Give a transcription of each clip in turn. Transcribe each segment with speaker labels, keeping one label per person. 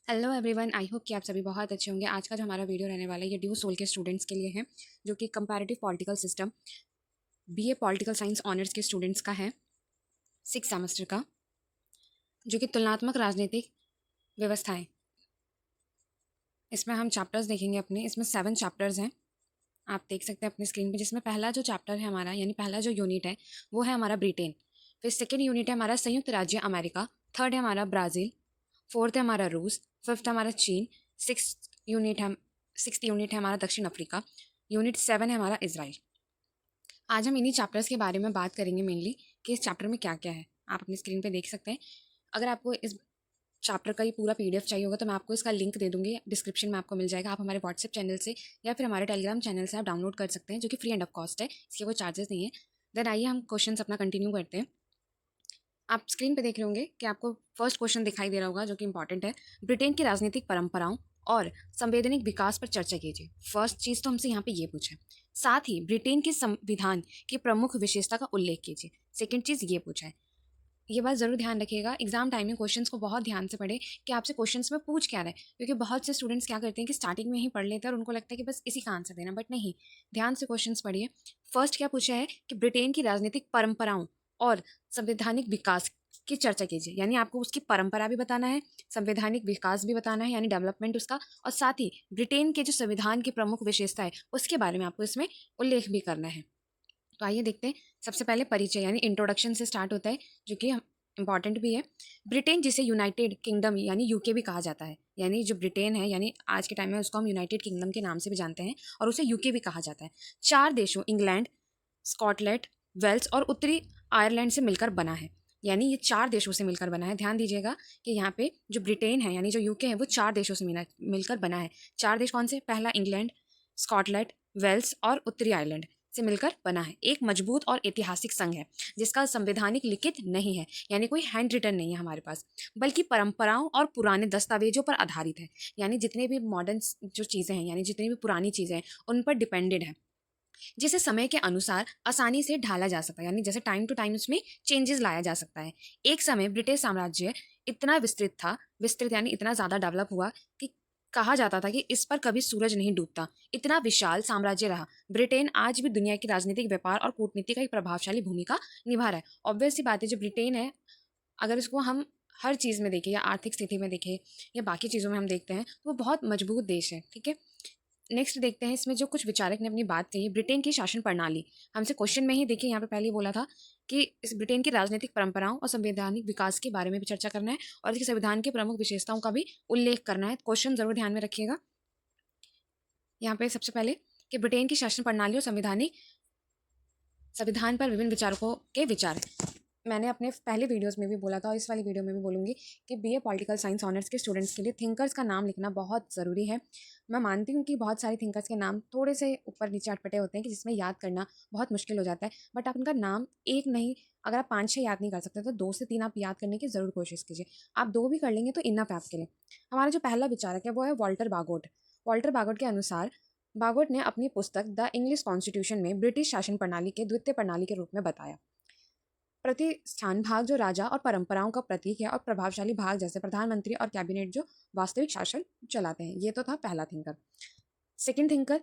Speaker 1: Hello everyone, I hope कि आप सभी बहुत अच्छे होंगे। आज का जो हमारा वीडियो रहने वाला है ये ड्यू सोल के स्टूडेंट्स के लिए है, जो कि comparative political system BA political science honours के स्टूडेंट्स का है, 6 सेमेस्टर का, जो कि तुलनात्मक राजनीतिक व्यवस्थाएं। इसमें हम चैप्टर्स देखेंगे अपने। इसमें 7 चैप्टर्स हैं, आप देख सकते हैं अपनी स्क्रीन पे। जिसमें पहला जो चैप्टर है हमारा, यानी पहला जो यूनिट है वो है हमारा ब्रिटेन। फिर सेकेंड यूनिट है हमारा संयुक्त राज्य अमेरिका। थर्ड है हमारा ब्राज़ील। फोर्थ है हमारा रूस। फिफ्थ हमारा चीन। सिक्स यूनिट है सिक्स्थ यूनिट है हमारा दक्षिण अफ्रीका। यूनिट 7 है हमारा इसराइल। आज हम इन्हीं चैप्टर्स के बारे में बात करेंगे मेनली, कि इस चैप्टर में क्या क्या है। आप अपनी स्क्रीन पे देख सकते हैं। अगर आपको इस चैप्टर का ये पूरा पीडीएफ चाहिए होगा तो मैं आपको इसका लिंक दे दूंगी, डिस्क्रिप्शन में आपको मिल जाएगा। आप हमारे व्हाट्सएप चैनल से या फिर हमारे टेलीग्राम चैनल से आप डाउनलोड कर सकते हैं, जो कि फ्री एंड ऑफ कॉस्ट है, इसके कोई चार्जेस नहीं है। देन आइए हम क्वेश्चन अपना कंटिन्यू करते हैं। आप स्क्रीन पे देख रहे होंगे कि आपको फर्स्ट क्वेश्चन दिखाई दे रहा होगा, जो कि इंपॉर्टेंट है। ब्रिटेन की राजनीतिक परंपराओं और संवैधानिक विकास पर चर्चा कीजिए। फर्स्ट चीज तो हमसे यहाँ पे ये पूछा है। साथ ही ब्रिटेन के संविधान की प्रमुख विशेषता का उल्लेख कीजिए। सेकंड चीज ये पूछा है। ये बात जरूर ध्यान रखिएगा, एग्जाम टाइम में क्वेश्चंस को बहुत ध्यान से पढ़े कि आपसे क्वेश्चंस में पूछ क्या रहे हैं। क्योंकि बहुत से स्टूडेंट्स क्या करते हैं कि स्टार्टिंग में ही पढ़ लेते हैं और उनको लगता है कि बस इसी का आंसर देना, बट नहीं, ध्यान से क्वेश्चंस पढ़िए। फर्स्ट क्या पूछा है कि ब्रिटेन की राजनीतिक परंपराओं और संवैधानिक विकास की चर्चा कीजिए। यानी आपको उसकी परंपरा भी बताना है, संवैधानिक विकास भी बताना है, यानी डेवलपमेंट उसका, और साथ ही ब्रिटेन के जो संविधान की प्रमुख विशेषता है उसके बारे में आपको इसमें उल्लेख भी करना है। तो आइए देखते हैं। सबसे पहले परिचय यानी इंट्रोडक्शन से स्टार्ट होता है, जो कि इंपॉर्टेंट भी है। ब्रिटेन, जिसे यूनाइटेड किंगडम यानी यूके भी कहा जाता है, यानी जो ब्रिटेन है, यानी आज के टाइम में उसको हम यूनाइटेड किंगडम के नाम से भी जानते हैं और उसे यूके भी कहा जाता है। 4 देशों इंग्लैंड, स्कॉटलैंड, वेल्स और उत्तरी आयरलैंड से मिलकर बना है। यानी ये 4 देशों से मिलकर बना है। ध्यान दीजिएगा कि यहाँ पे जो ब्रिटेन है यानी जो यूके है वो 4 देशों से मिलकर बना है। 4 देश कौन से? पहला इंग्लैंड, स्कॉटलैंड, वेल्स और उत्तरी आयरलैंड से मिलकर बना है। एक मजबूत और ऐतिहासिक संघ है जिसका संवैधानिक लिखित नहीं है, यानी कोई हैंड रिटन नहीं है हमारे पास, बल्कि परंपराओं और पुराने दस्तावेजों पर आधारित है। यानी जितने भी मॉडर्न जो चीज़ें हैं, यानी जितनी भी पुरानी चीज़ें हैं, उन पर डिपेंडेड है, जिसे समय के अनुसार आसानी से ढाला जा सकता है। यानी जैसे टाइम टू टाइम उसमें चेंजेस लाया जा सकता है। एक समय ब्रिटिश साम्राज्य इतना विस्तृत था, विस्तृत यानी इतना ज़्यादा डेवलप हुआ कि कहा जाता था कि इस पर कभी सूरज नहीं डूबता। इतना विशाल साम्राज्य रहा। ब्रिटेन आज भी दुनिया की राजनीतिक, व्यापार और कूटनीति का एक प्रभावशाली भूमिका निभा रहा है। ऑब्वियस सी बात है, जो ब्रिटेन है, अगर इसको हम हर चीज़ में देखें या आर्थिक स्थिति में देखें या बाकी चीज़ों में हम देखते हैं, तो वो बहुत मजबूत देश है। ठीक है, नेक्स्ट देखते हैं। इसमें जो कुछ विचारक ने अपनी बात कही, ब्रिटेन की शासन प्रणाली। हमसे क्वेश्चन में ही देखिए, यहाँ पे पहले ही बोला था कि इस ब्रिटेन की राजनीतिक परंपराओं और संवैधानिक विकास के बारे में भी चर्चा करना है और इसके संविधान की प्रमुख विशेषताओं का भी उल्लेख करना है। क्वेश्चन जरूर ध्यान में रखिएगा। यहाँ पे सबसे पहले कि ब्रिटेन की शासन प्रणाली और संविधान पर विभिन्न विचारकों के विचार। मैंने अपने पहले वीडियोस में भी बोला था और इस वाली वीडियो में भी बोलूँगी कि बीए पॉलिटिकल साइंस ऑनर्स के स्टूडेंट्स के लिए थिंकर्स का नाम लिखना बहुत ज़रूरी है। मैं मानती हूँ कि बहुत सारे थिंकर्स के नाम थोड़े से ऊपर नीचे अटपटे होते हैं कि जिसमें याद करना बहुत मुश्किल हो जाता है, बट आप उनका नाम एक नहीं, अगर आप 5-6 याद नहीं कर सकते तो 2 से 3 आप याद करने की ज़रूर कोशिश कीजिए। आप 2 भी कर लेंगे तो इनफ है आपके लिए। हमारा जो पहला विचारक है वो है वॉल्टर बागोट। वॉल्टर बागोट के अनुसार, बागोट ने अपनी पुस्तक द इंग्लिश कॉन्स्टिट्यूशन में ब्रिटिश शासन प्रणाली के द्वितीय प्रणाली के रूप में बताया। प्रतिष्ठान भाग जो राजा और परंपराओं का प्रतीक है, और प्रभावशाली भाग जैसे प्रधानमंत्री और कैबिनेट जो वास्तविक शासन चलाते हैं। ये तो था पहला thinker. Second thinker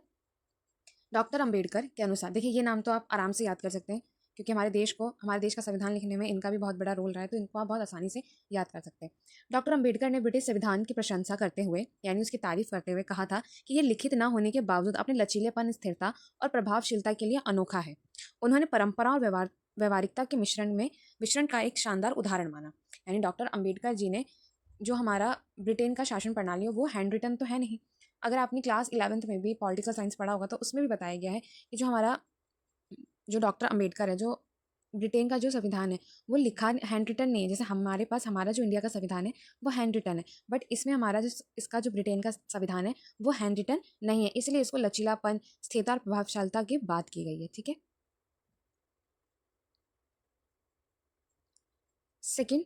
Speaker 1: doctor Ambedkar के अनुसार, देखिए ये नाम तो आप आराम से याद कर सकते हैं क्योंकि हमारे देश का संविधान लिखने में इनका भी बहुत बड़ा रोल रहा है, तो इनको आप बहुत आसानी से याद कर सकते हैं। डॉक्टर अंबेडकर ने ब्रिटिश संविधान की प्रशंसा करते हुए, यानी उसकी तारीफ करते हुए कहा था कि ये लिखित न होने के बावजूद अपने लचीलेपन, स्थिरता और प्रभावशीलता के लिए अनोखा है। उन्होंने परंपरा और व्यवहारिकता के मिश्रण का एक शानदार उदाहरण माना। यानी डॉक्टर अंबेडकर जी ने जो हमारा ब्रिटेन का शासन प्रणाली है वो हैंड रिटन तो है नहीं। अगर आपने क्लास 11th में भी पॉलिटिकल साइंस पढ़ा होगा तो उसमें भी बताया गया है कि जो डॉक्टर अंबेडकर है, जो ब्रिटेन का जो संविधान है वो लिखा हैंड रिटन नहीं है। जैसे हमारे पास हमारा जो इंडिया का संविधान है वो हैंड रिटन है, बट इसमें हमारा जो इसका जो ब्रिटेन का संविधान है वो हैंड रिटन नहीं है, इसलिए इसको लचीलापन, स्थिरता और प्रभावशीलता की बात की गई है। ठीक है। सेकेंड,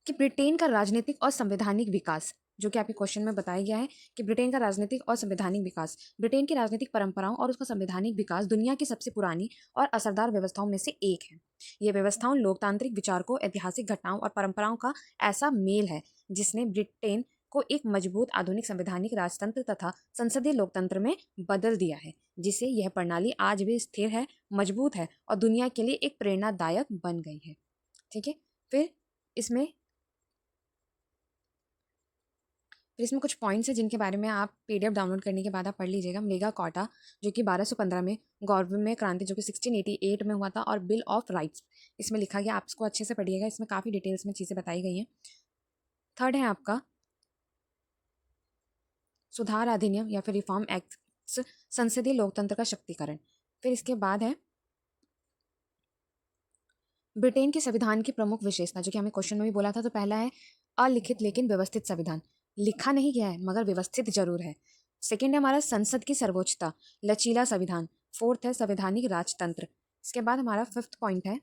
Speaker 1: कि ब्रिटेन का राजनीतिक और संवैधानिक विकास, जो कि आपके क्वेश्चन में बताया गया है कि ब्रिटेन का राजनीतिक और संवैधानिक विकास। ब्रिटेन की राजनीतिक परंपराओं और उसका संवैधानिक विकास दुनिया की सबसे पुरानी और असरदार व्यवस्थाओं में से एक है। ये व्यवस्थाओं लोकतांत्रिक विचारकों, ऐतिहासिक घटनाओं और परंपराओं का ऐसा मेल है जिसने ब्रिटेन को एक मजबूत आधुनिक संवैधानिक राजतंत्र तथा संसदीय लोकतंत्र में बदल दिया है, जिससे यह प्रणाली आज भी स्थिर है, मजबूत है और दुनिया के लिए एक प्रेरणादायक बन गई है। ठीक है। फिर इसमें कुछ पॉइंट्स हैं जिनके बारे में आप PDF डाउनलोड करने के बाद आप पढ़ लीजिएगा। मेगा कार्टा जो कि 1215 में गौरव में क्रांति जो कि 1688 में हुआ था, और बिल ऑफ राइट्स इसमें लिखा गया। आप इसको अच्छे से पढ़िएगा, इसमें काफ़ी डिटेल्स में चीज़ें बताई गई हैं। थर्ड है आपका सुधार अधिनियम या फिर रिफॉर्म एक्ट, संसदीय लोकतंत्र का शक्तिकरण। फिर इसके बाद है ब्रिटेन के संविधान की प्रमुख विशेषता, जो कि हमें क्वेश्चन में भी बोला था। तो पहला है अलिखित लेकिन व्यवस्थित संविधान, लिखा नहीं गया है मगर व्यवस्थित जरूर है। सेकेंड है हमारा संसद की सर्वोच्चता, लचीला संविधान। फोर्थ है संवैधानिक राजतंत्र। इसके बाद हमारा फिफ्थ पॉइंट है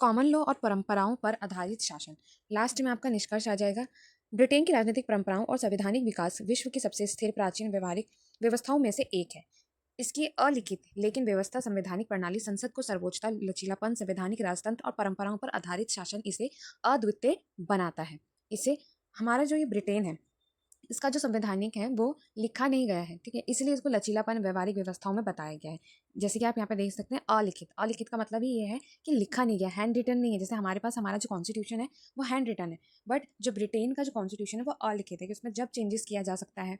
Speaker 1: कॉमन लॉ और परंपराओं पर आधारित शासन। लास्ट में आपका निष्कर्ष आ जाएगा। ब्रिटेन की राजनीतिक परंपराओं और संवैधानिक विकास विश्व की सबसे स्थिर प्राचीन व्यवहारिक व्यवस्थाओं में से एक है। इसकी अलिखित लेकिन व्यवस्था संवैधानिक प्रणाली, संसद को सर्वोच्चता, लचीलापन, संवैधानिक राजतंत्र और परंपराओं पर आधारित शासन इसे अद्वितीय बनाता है। इसे हमारा जो ये ब्रिटेन है, इसका जो संवैधानिक है वो लिखा नहीं गया है, ठीक है, इसलिए इसको लचीलापन व्यवहारिक व्यवस्थाओं में बताया गया है। जैसे कि आप यहाँ पे देख सकते हैं अलिखित, अलिखित का मतलब ही ये है कि लिखा नहीं गया, हैंड रिटन नहीं है। जैसे हमारे पास हमारा जो कॉन्स्टिट्यूशन है वो हैंड रिटन है, बट जो ब्रिटेन का जो कॉन्स्टिट्यूशन है वो अलिखित है कि उसमें जब चेंजेस किया जा सकता है।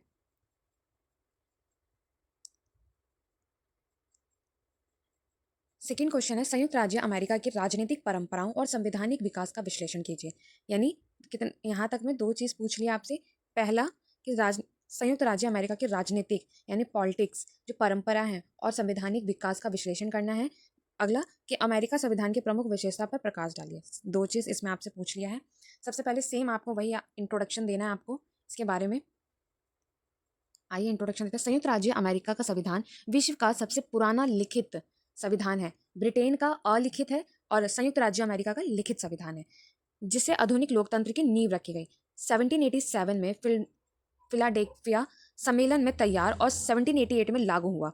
Speaker 1: सेकेंड क्वेश्चन है संयुक्त राज्य अमेरिका की राजनीतिक परंपराओं और संवैधानिक विकास का विश्लेषण कीजिए। यानी कितने यहाँ तक में दो चीज़ पूछ लिया आपसे। पहला कि संयुक्त राज्य अमेरिका की राजनीतिक यानी पॉलिटिक्स जो परंपरा है और संवैधानिक विकास का विश्लेषण करना है। अगला कि अमेरिका संविधान की प्रमुख विशेषता पर प्रकाश डालिए। दो चीज़ इसमें आपसे पूछ लिया है। सबसे पहले सेम आपको वही इंट्रोडक्शन देना है आपको इसके बारे में। आइए इंट्रोडक्शन देते हैं। संयुक्त राज्य अमेरिका का संविधान विश्व का सबसे पुराना लिखित संविधान है। ब्रिटेन का अलिखित है और संयुक्त राज्य अमेरिका का लिखित संविधान है, जिससे आधुनिक लोकतंत्र की नींव रखी गई। 1787 में फिलाडेल्फिया सम्मेलन में तैयार और 1788 में लागू हुआ।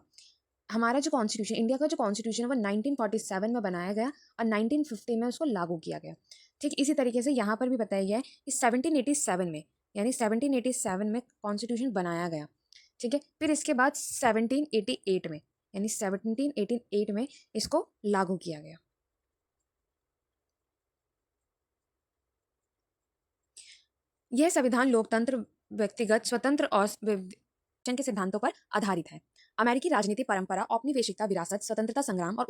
Speaker 1: हमारा जो कॉन्स्टिट्यूशन, इंडिया का जो कॉन्स्टिट्यूशन है वो 1947 में बनाया गया और 1950 में उसको लागू किया गया। ठीक इसी तरीके से यहाँ पर भी बताया गया है कि 1787 में यानी 1787 में कॉन्स्टिट्यूशन बनाया गया। ठीक है। फिर इसके बाद 1788 में यानी 1788 में इसको लागू किया गया। यह संविधान लोकतंत्र, व्यक्तिगत स्वतंत्र और के सिद्धांतों पर आधारित है। अमेरिकी राजनीति परंपरा औपनिवेशिकता, विरासत, स्वतंत्रता संग्राम और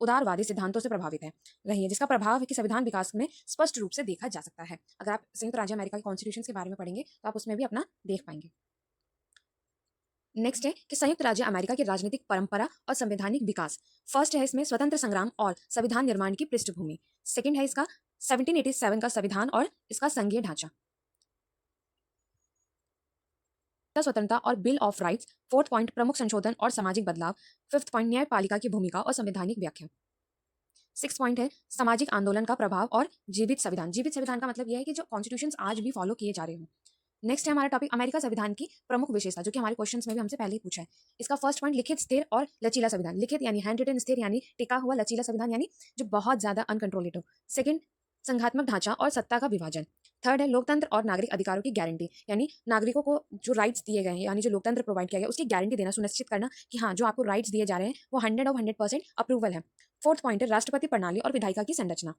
Speaker 1: उदारवादी सिद्धांतों से प्रभावित है रही है, जिसका प्रभाव है कि संविधान विकास में स्पष्ट रूप से देखा जा सकता है। अगर आप संयुक्त राज्य अमेरिका के कॉन्स्टिट्यूशन के बारे में पढ़ेंगे तो आप उसमें भी अपना देख पाएंगे। नेक्स्ट है कि संयुक्त राज्य अमेरिका की राजनीतिक परंपरा और संवैधानिक विकास। फर्स्ट है इसमें स्वतंत्र संग्राम और संविधान निर्माण की पृष्ठभूमि। सेकंड है इसका 1787 का संविधान और इसका संघीय ढांचा, स्वतंत्रता और bill of rights. Fourth point प्रमुख संशोधन और सामाजिक बदलाव। फिफ्थ पॉइंट न्यायपालिका की भूमिका और संवैधानिक व्याख्या। सिक्स पॉइंट है सामाजिक आंदोलन का प्रभाव और जीवित संविधान। जीवित संविधान का मतलब यह है कि जो कॉन्स्टिट्यूशंस आज भी फॉलो किए जा रहे हो। नेक्स्ट है हमारा टॉपिक अमेरिका संविधान की प्रमुख विशेषता, जो कि हमारे क्वेश्चंस में भी हमसे पहले ही पूछा है। इसका फर्स्ट पॉइंट लिखित, स्थिर और लचीला संविधान। लिखित यानी हैंड रिटन, स्थिर यानी टिका हुआ, लचीला संविधान यानी जो बहुत ज्यादा अनकंट्रोलेट हो। सेकंड संघात्मक ढांचा और सत्ता का विभाजन। थर्ड है लोकतंत्र और नागरिक अधिकारों की गारंटी, यानी नागरिकों को जो राइट्स दिए गए हैं यानी जो लोकतंत्र प्रोवाइड किया गया उसकी गारंटी देना, सुनिश्चित करना कि हाँ जो आपको राइट्स दिए जा रहे हैं वो 100% अप्रूवल है। फोर्थ पॉइंट है राष्ट्रपति प्रणाली और विधायिका की संरचना।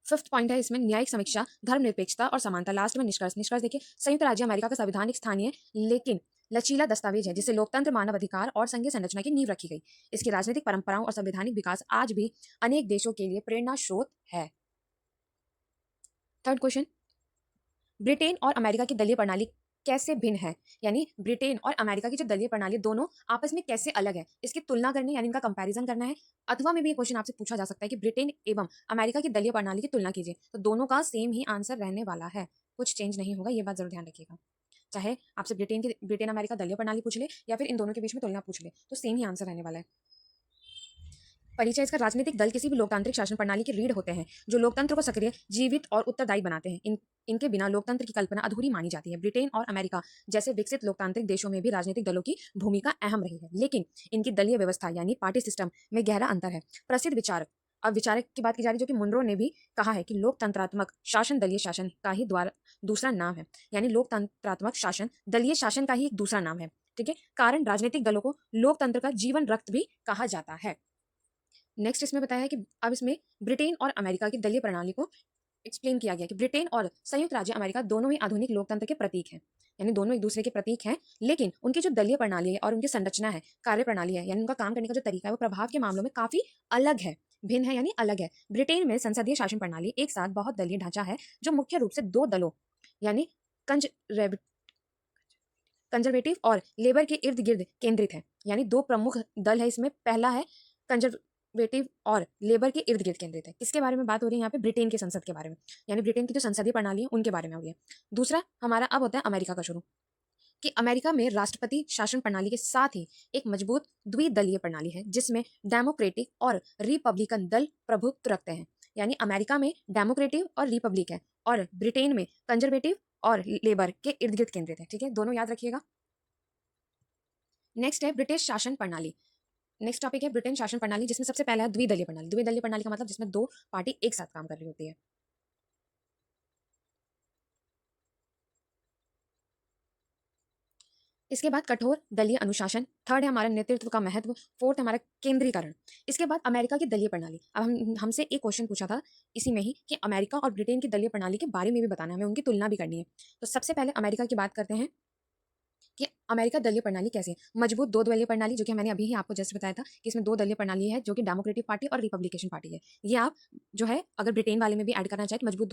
Speaker 1: फिफ्थ पॉइंट है इसमें न्यायिक समीक्षा, धर्मनिरपेक्षता और समानता। लास्ट में निष्कर्ष। निष्कर्ष देखिए, संयुक्त राज्य अमेरिका का संविधान एक स्थानीय लेकिन लचीला दस्तावेज है जिससे लोकतंत्र, मानव अधिकार और संघीय संरचना की नींव रखी गई। इसकी राजनीतिक परंपराओं और संवैधानिक विकास आज भी अनेक देशों के लिए प्रेरणा स्रोत है। थर्ड क्वेश्चन, ब्रिटेन और अमेरिका की दलीय प्रणाली कैसे भिन्न है, यानी ब्रिटेन और अमेरिका की जो दलीय प्रणाली दोनों आपस में कैसे अलग है, इसकी तुलना करनी यानी इनका कंपैरिजन करना है। अथवा में भी ये क्वेश्चन आपसे पूछा जा सकता है कि ब्रिटेन एवं अमेरिका की दलीय प्रणाली की तुलना कीजिए, तो दोनों का सेम ही आंसर रहने वाला है, कुछ चेंज नहीं होगा, ये बात जरूर ध्यान रखिएगा। चाहे आपसे ब्रिटेन अमेरिका दलीय प्रणाली पूछ ले या फिर इन दोनों के बीच में तुलना पूछ ले, तो सेम ही आंसर रहने वाला है। परिचय, इसका राजनीतिक दल किसी भी लोकतांत्रिक शासन प्रणाली की रीढ़ होते हैं जो लोकतंत्र को सक्रिय, जीवित और उत्तरदायी बनाते हैं। इनके बिना लोकतंत्र की कल्पना अधूरी मानी जाती है। ब्रिटेन और अमेरिका जैसे विकसित लोकतांत्रिक देशों में भी राजनीतिक दलों की भूमिका अहम रही है, लेकिन इनकी दलीय व्यवस्था यानी पार्टी सिस्टम में गहरा अंतर है। प्रसिद्ध विचारक अब विचारक की बात की जा रही है जो कि मुनरो ने भी कहा है कि लोकतंत्रात्मक शासन दलीय शासन का ही द्वारा दूसरा नाम है, यानी लोकतंत्रात्मक शासन दलीय शासन का ही एक दूसरा नाम है। ठीक है, कारण राजनीतिक दलों को लोकतंत्र का जीवन रक्त भी कहा जाता है। नेक्स्ट इसमें बताया है कि अब इसमें ब्रिटेन और अमेरिका की दलीय प्रणाली को एक्सप्लेन किया गया कि ब्रिटेन और संयुक्त राज्य अमेरिका दोनों ही आधुनिक लोकतंत्र के प्रतीक हैं, यानी दोनों एक दूसरे के प्रतीक हैं, लेकिन उनकी जो दलीय प्रणाली है और उनकी संरचना है, कार्य प्रणाली है, यानी उनका काम करने का जो तरीका है वो प्रभाव के मामलों में काफी अलग है, भिन्न है यानी अलग है। ब्रिटेन में संसदीय शासन प्रणाली एक साथ बहुत दलीय ढांचा है जो मुख्य रूप से दो दलों यानी कंजर्वेटिव और लेबर के इर्द गिर्द केंद्रित है, यानी दो प्रमुख दल है इसमें। पहला है कंजर्वेटिव और लेबर के इर्द गिर्द केंद्रित है। किसके बारे में बात हो रही है यहाँ पे? ब्रिटेन के संसद के बारे में, यानी ब्रिटेन की जो संसदीय प्रणाली है उनके बारे में हो रही है। दूसरा हमारा अब होता है अमेरिका का शुरू, कि अमेरिका में राष्ट्रपति शासन प्रणाली के साथ ही एक मजबूत द्विदलीय प्रणाली है जिसमें डेमोक्रेटिक और रिपब्लिकन दल प्रभुत्व रखते हैं, यानी अमेरिका में डेमोक्रेटिव और रिपब्लिक है और ब्रिटेन में कंजर्वेटिव और लेबर के इर्द गिर्द केंद्रित है। ठीक है, दोनों याद रखिएगा। नेक्स्ट है ब्रिटिश शासन प्रणाली। नेक्स्ट टॉपिक है ब्रिटेन शासन प्रणाली, जिसमें सबसे पहला है द्विदलीय प्रणाली। द्विदलीय प्रणाली का मतलब जिसमें दो पार्टी एक साथ काम कर रही होती है। इसके बाद कठोर दलीय अनुशासन, थर्ड है हमारा नेतृत्व का महत्व, फोर्थ है हमारा केंद्रीकरण। इसके बाद अमेरिका की दलीय प्रणाली। अब हम हमसे एक क्वेश्चन पूछा था इसी में ही कि अमेरिका और ब्रिटेन की दलीय प्रणाली के बारे में भी बताना है, हमें उनकी तुलना भी करनी है। तो सबसे पहले अमेरिका की बात करते हैं कि अमेरिका दलीय प्रणाली कैसी है। मजबूत दो दलीय प्रणाली, जो कि मैंने अभी ही आपको जस्ट बताया था कि इसमें दो दलीय प्रणाली है जो कि डेमोक्रेटिक पार्टी और रिपब्लिकन पार्टी है। ये आप जो है अगर ब्रिटेन वाले में भी ऐड करना चाहे तो मजबूत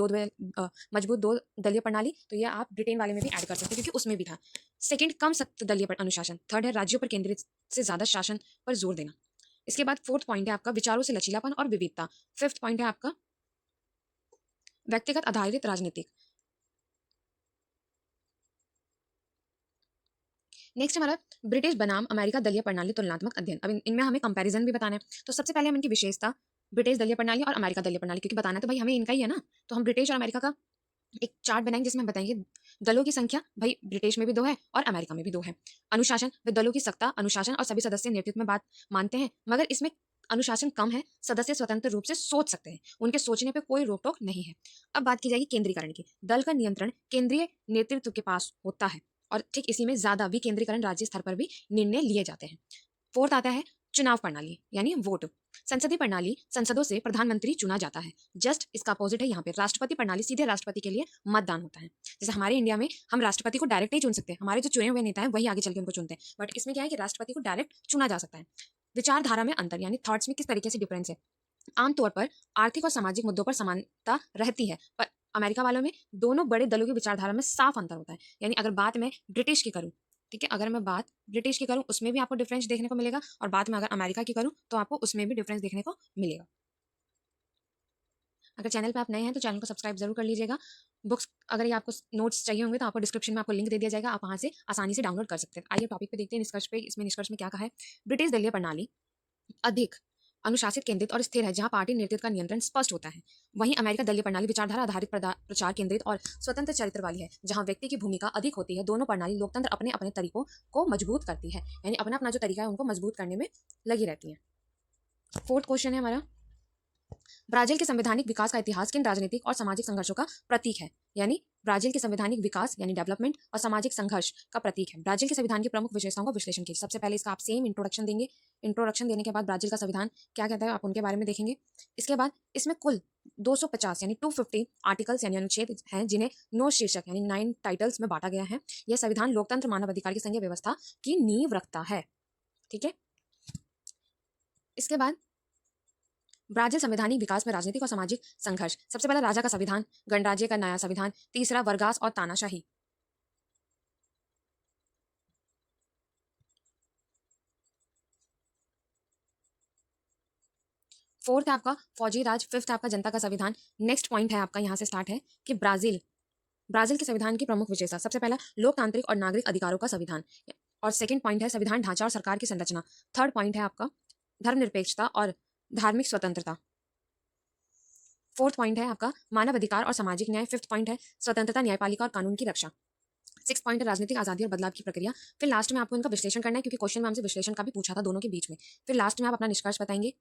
Speaker 1: दो दलीय प्रणाली, तो ये आप ब्रिटेन वाले में भी ऐड कर सकते हैं क्योंकि उसमें भी था। सेकंड, कम सख्त दलीय अनुशासन। थर्ड है राज्यों पर केंद्रित से ज्यादा शासन पर जोर देना। इसके बाद फोर्थ पॉइंट है आपका विचारों से लचीलापन और विविधता। फिफ्थ पॉइंट है आपका व्यक्तिगत आधारित राजनीतिक। नेक्स्ट हमारा ब्रिटिश बनाम अमेरिका दलीय प्रणाली तुलनात्मक अध्ययन। अब इनमें हमें कंपैरिजन भी बताना है। तो सबसे पहले हम इनकी विशेषता, ब्रिटिश दलीय प्रणाली और अमेरिका दलीय प्रणाली, क्योंकि बताना तो भाई हमें इनका ही है ना, तो हम ब्रिटिश और अमेरिका का एक चार्ट बनाएंगे जिसमें हम बताएंगे दलों की संख्या, भाई ब्रिटिश में भी दो है और अमेरिका में भी दो है। अनुशासन, वे दलों की सत्ता, अनुशासन और सभी सदस्य नेतृत्व में बात मानते हैं, मगर इसमें अनुशासन कम है, सदस्य स्वतंत्र रूप से सोच सकते हैं, उनके सोचने पे कोई रोक टोक नहीं है। अब बात की जाएगी केंद्रीकरण की। दल का नियंत्रण केंद्रीय नेतृत्व के पास होता है और ठीक इसी में ज्यादा विकेंद्रीकरण राज्य स्तर पर भी निर्णय लिए जाते हैं। फोर्थ आता है चुनाव प्रणाली यानी वोट। संसदीय प्रणाली, संसदों से प्रधानमंत्री चुना जाता है। जस्ट इसका अपोजिट है यहाँ पे राष्ट्रपति प्रणाली, सीधे राष्ट्रपति के लिए मतदान होता है। जैसे हमारे इंडिया में हम राष्ट्रपति को डायरेक्ट नहीं चुन सकते, हमारे जो चुने हुए नेता हैं वही आगे चल के उनको चुनते हैं, बट इसमें क्या है कि राष्ट्रपति को डायरेक्ट चुना जा सकता है। विचारधारा में अंतर यानी थॉट्स में किस तरीके से डिफरेंस है। आमतौर पर आर्थिक और सामाजिक मुद्दों पर समानता रहती है, पर अमेरिका वालों में दोनों बड़े दलों की विचारधारा में साफ अंतर होता है। यानी अगर बात मैं ब्रिटिश की करूं, ठीक है, अगर मैं बात ब्रिटिश की करूं उसमें भी आपको डिफरेंस देखने को मिलेगा, और बात में अगर अमेरिका की करूं तो आपको उसमें भी डिफरेंस देखने को मिलेगा। अगर चैनल पे आप नए हैं तो चैनल को सब्सक्राइब जरूर कर लीजिएगा। बुक्स अगर ये आपको नोट्स चाहिए होंगे तो आपको डिस्क्रिप्शन में आपको लिंक दे दिया जाएगा, आप वहां से आसानी से डाउनलोड कर सकते हैं। आइए टॉपिक पे देखते हैं निष्कर्ष पे। इसमें निष्कर्ष में क्या कहा है? ब्रिटिश दलीय प्रणाली अधिक अनुशासित, केंद्रित और स्थिर है, जहां पार्टी नेतृत्व का नियंत्रण स्पष्ट होता है। वहीं अमेरिका दलीय प्रणाली विचारधारा आधारित प्रचार केंद्रित और स्वतंत्र चरित्र वाली है, जहां व्यक्ति की भूमिका अधिक होती है। दोनों प्रणाली लोकतंत्र अपने अपने तरीकों को मजबूत करती है, यानी अपना अपना जो तरीका है उनको मजबूत करने में लगी रहती है। फोर्थ क्वेश्चन है हमारा, ब्राजील के संवैधानिक विकास का इतिहास किन राजनीतिक और सामाजिक संघर्षों का प्रतीक है? यानी ब्राजील के संवैधानिक विकास यानी डेवलपमेंट और सामाजिक संघर्ष का प्रतीक है। ब्राजील के संविधान की प्रमुख विशेषताओं का विश्लेषण कीजिए। सबसे पहले इसका आप सेम इंट्रोडक्शन देंगे। इंट्रोडक्शन देने के बाद ब्राजील का संविधान क्या कहता है आप उनके बारे में देखेंगे। इसके बाद इसमें कुल 250 यानी 250 आर्टिकल्स यानी अनुच्छेद हैं, जिन्हें 9 शीर्षक यानी 9 टाइटल्स में बांटा गया है। यह संविधान लोकतंत्र, मानव अधिकार की संघीय व्यवस्था की नींव रखता है। ठीक है, इसके बाद ब्राजील संवैधानिक विकास में राजनीतिक और सामाजिक संघर्ष। सबसे पहला राजा का संविधान, गणराज्य का नया संविधान। तीसरा वर्गास और तानाशाही। फोर्थ है आपका फौजी राज। फिफ्थ आपका जनता का संविधान। नेक्स्ट पॉइंट है आपका यहाँ से स्टार्ट है कि ब्राजील के संविधान की प्रमुख विशेषता। सबसे पहला लोकतांत्रिक और नागरिक अधिकारों का संविधान, और सेकंड पॉइंट है संविधान ढांचा और सरकार की संरचना। थर्ड पॉइंट है आपका धर्मनिरपेक्षता और धार्मिक स्वतंत्रता। फोर्थ पॉइंट है आपका मानव अधिकार और सामाजिक न्याय। फिफ्थ पॉइंट है स्वतंत्रता, न्यायपालिका और कानून की रक्षा। सिक्स पॉइंट है राजनीतिक आजादी और बदलाव की प्रक्रिया। फिर लास्ट में आपको इनका विश्लेषण करना है, क्योंकि क्वेश्चन में हमसे विश्लेषण का भी पूछा था दोनों के बीच में। फिर लास्ट में आप अपना निष्कर्ष बताएंगे।